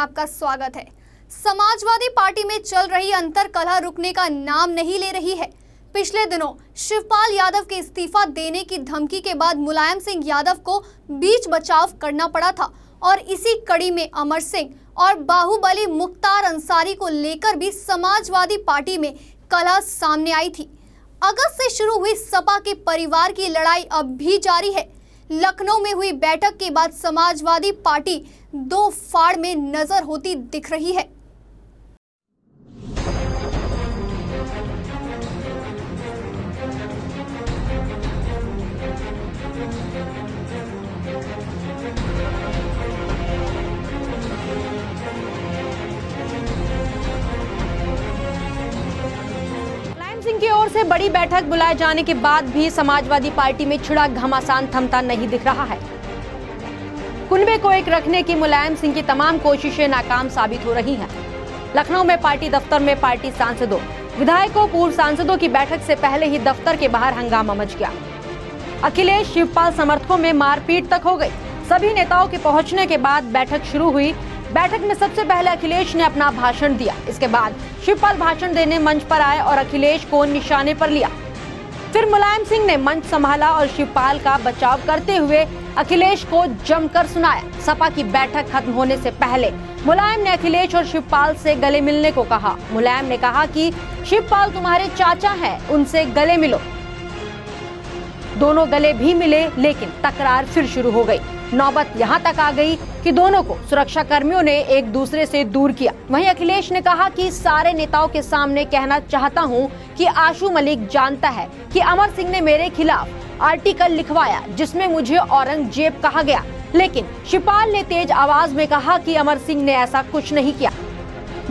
आपका स्वागत है। समाजवादी पार्टी में चल रही अंतर्कलह रुकने का नाम नहीं ले रही है। पिछले दिनों शिवपाल यादव के इस्तीफा देने की धमकी के बाद मुलायम सिंह यादव को बीच बचाव करना पड़ा था और इसी कड़ी में अमर सिंह और बाहुबली मुख्तार अंसारी को लेकर भी समाजवादी पार्टी में कलह सामने आई थी। अगस्त से शुरू हुई सपा के परिवार की लड़ाई अब भी जारी है। लखनऊ में हुई बैठक के बाद समाजवादी पार्टी दो फाड़ में नजर होती दिख रही है। सिंह की ओर से बड़ी बैठक बुलाए जाने के बाद भी समाजवादी पार्टी में छिड़ा घमासान थमता नहीं दिख रहा है। कुनबे को एक रखने की मुलायम सिंह की तमाम कोशिशें नाकाम साबित हो रही हैं। लखनऊ में पार्टी दफ्तर में पार्टी सांसदों, विधायकों, पूर्व सांसदों की बैठक से पहले ही दफ्तर के बाहर हंगामा मच गया। अखिलेश शिवपाल समर्थकों में मारपीट तक हो गई। सभी नेताओं के पहुंचने के बाद बैठक शुरू हुई। बैठक में सबसे पहले अखिलेश ने अपना भाषण दिया। इसके बाद शिवपाल भाषण देने मंच पर आए और अखिलेश को निशाने पर लिया। फिर मुलायम सिंह ने मंच संभाला और शिवपाल का बचाव करते हुए अखिलेश को जमकर सुनाया। सपा की बैठक खत्म होने से पहले मुलायम ने अखिलेश और शिवपाल से गले मिलने को कहा। मुलायम ने कहा कि शिवपाल तुम्हारे चाचा हैं, उनसे गले मिलो। दोनों गले भी मिले, लेकिन तकरार फिर शुरू हो गई। नौबत यहाँ तक आ गई कि दोनों को सुरक्षा कर्मियों ने एक दूसरे से दूर किया। वहीं अखिलेश ने कहा कि सारे नेताओं के सामने कहना चाहता हूँ कि आशू मलिक जानता है कि अमर सिंह ने मेरे खिलाफ आर्टिकल लिखवाया जिसमें मुझे औरंगजेब कहा गया, लेकिन शिवपाल ने तेज आवाज में कहा कि अमर सिंह ने ऐसा कुछ नहीं किया।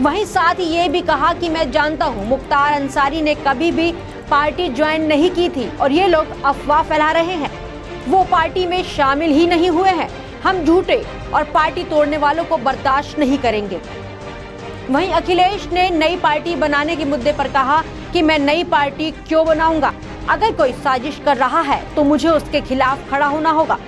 वहीं साथ ही ये भी कहा कि मैं जानता हूँ मुख्तार अंसारी ने कभी भी पार्टी ज्वाइन नहीं की थी और ये लोग अफवाह फैला रहे हैं। वो पार्टी में शामिल ही नहीं हुए हैं। हम झूठे और पार्टी तोड़ने वालों को बर्दाश्त नहीं करेंगे। वहीं अखिलेश ने नई पार्टी बनाने के मुद्दे पर कहा कि मैं नई पार्टी क्यों बनाऊंगा? अगर कोई साजिश कर रहा है तो मुझे उसके खिलाफ खड़ा होना होगा।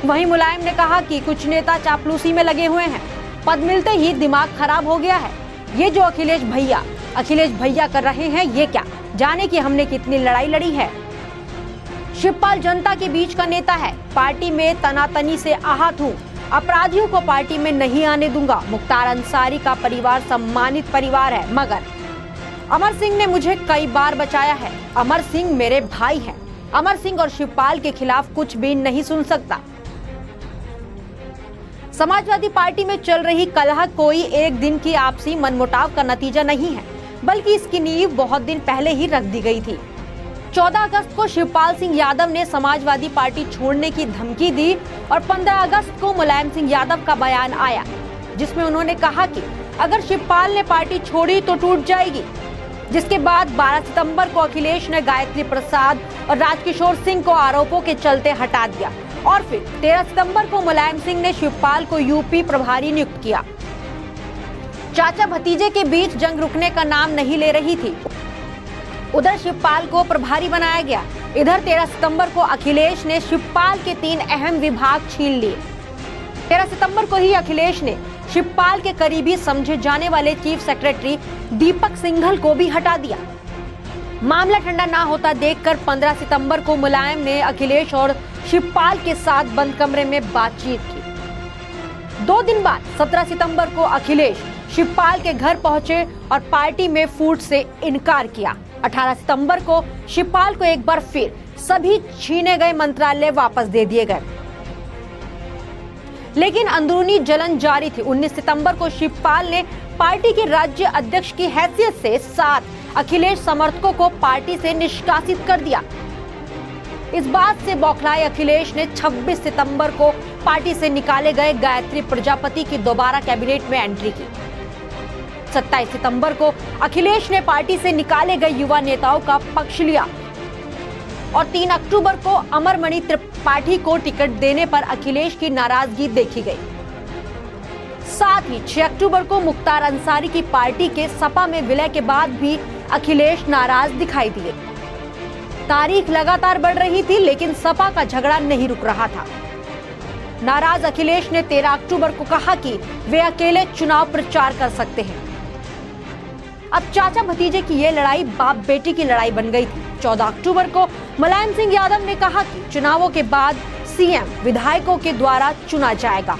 वहीं मुलायम ने कहा कि कुछ नेता चापलूसी में लगे हुए हैं। पद मिलते ही दिमाग खराब हो गया है। ये जो अखिलेश भैया कर रहे हैं, ये क्या जाने कि हमने कितनी लड़ाई लड़ी है। शिवपाल जनता के बीच का नेता है। पार्टी में तनातनी से आहत हूँ। अपराधियों को पार्टी में नहीं आने दूंगा। मुख्तार अंसारी का परिवार सम्मानित परिवार है, मगर अमर सिंह ने मुझे कई बार बचाया है। अमर सिंह मेरे भाई हैं। अमर सिंह और शिवपाल के खिलाफ कुछ भी नहीं सुन सकता। समाजवादी पार्टी में चल रही कलह कोई एक दिन की आपसी मनमुटाव का नतीजा नहीं है, बल्कि इसकी नींव बहुत दिन पहले ही रख दी गई थी। 14 अगस्त को शिवपाल सिंह यादव ने समाजवादी पार्टी छोड़ने की धमकी दी और 15 अगस्त को मुलायम सिंह यादव का बयान आया, जिसमें उन्होंने कहा कि अगर शिवपाल ने पार्टी छोड़ी तो टूट जाएगी। जिसके बाद 12 सितंबर को अखिलेश ने गायत्री प्रसाद और राजकिशोर सिंह को आरोपों के चलते हटा दिया और फिर 13 सितंबर को मुलायम सिंह ने शिवपाल को यूपी प्रभारी नियुक्त किया। चाचा भतीजे के बीच जंग रुकने का नाम नहीं ले रही थी। उधर शिवपाल को प्रभारी बनाया गया। इधर 13 सितंबर को अखिलेश ने शिवपाल के 3 अहम विभाग छीन लिए। 13 सितंबर को ही अखिलेश ने शिवपाल के करीबी समझे जाने वाले चीफ सेक्रेटरी दीपक सिंघल को भी हटा दिया। मामला ठंडा ना होता देखकर 15 सितंबर को मुलायम ने अखिलेश और शिवपाल के साथ बंद कमरे में बातचीत की। 2 दिन बाद 17 सितंबर को अखिलेश शिवपाल के घर पहुंचे और पार्टी में फूट से इनकार किया। 18 सितंबर को शिवपाल को एक बार फिर सभी छीने गए मंत्रालय वापस दे दिए गए, लेकिन अंदरूनी जलन जारी थी। 19 सितंबर को शिवपाल ने पार्टी के राज्य अध्यक्ष की हैसियत से 7 अखिलेश समर्थकों को पार्टी से निष्कासित कर दिया। इस बात से बौखलाए अखिलेश ने 26 सितंबर को पार्टी से निकाले गए गायत्री प्रजापति की दोबारा कैबिनेट में एंट्री की। 27 सितंबर को अखिलेश ने पार्टी से निकाले गए युवा नेताओं का पक्ष लिया और 3 अक्टूबर को अमरमणि त्रिपाठी को टिकट देने पर अखिलेश की नाराजगी देखी गई। साथ ही 6 अक्टूबर को मुख्तार अंसारी की पार्टी के सपा में विलय के बाद भी अखिलेश नाराज दिखाई दिए। तारीख लगातार बढ़ रही थी, लेकिन सपा का झगड़ा नहीं रुक रहा था। नाराज अखिलेश ने 13 अक्टूबर को कहा कि वे अकेले चुनाव प्रचार कर सकते हैं। अब चाचा भतीजे की ये लड़ाई बाप बेटी की लड़ाई बन गई थी। 14 अक्टूबर को मुलायम सिंह यादव ने कहा कि चुनावों के बाद सीएम विधायकों के द्वारा चुना जाएगा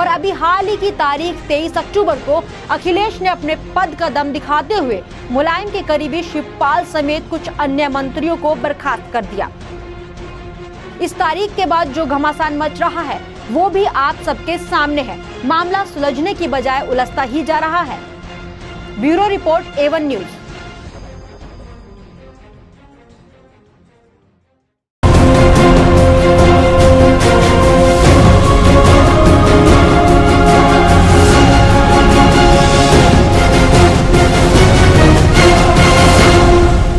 और अभी हाल ही की तारीख 23 अक्टूबर को अखिलेश ने अपने पद का दम दिखाते हुए मुलायम के करीबी शिवपाल समेत कुछ अन्य मंत्रियों को बर्खास्त कर दिया। इस तारीख के बाद जो घमासान मच रहा है वो भी आप सबके सामने है। मामला सुलझने की बजाय उलझता ही जा रहा है। Bureau report A1 news.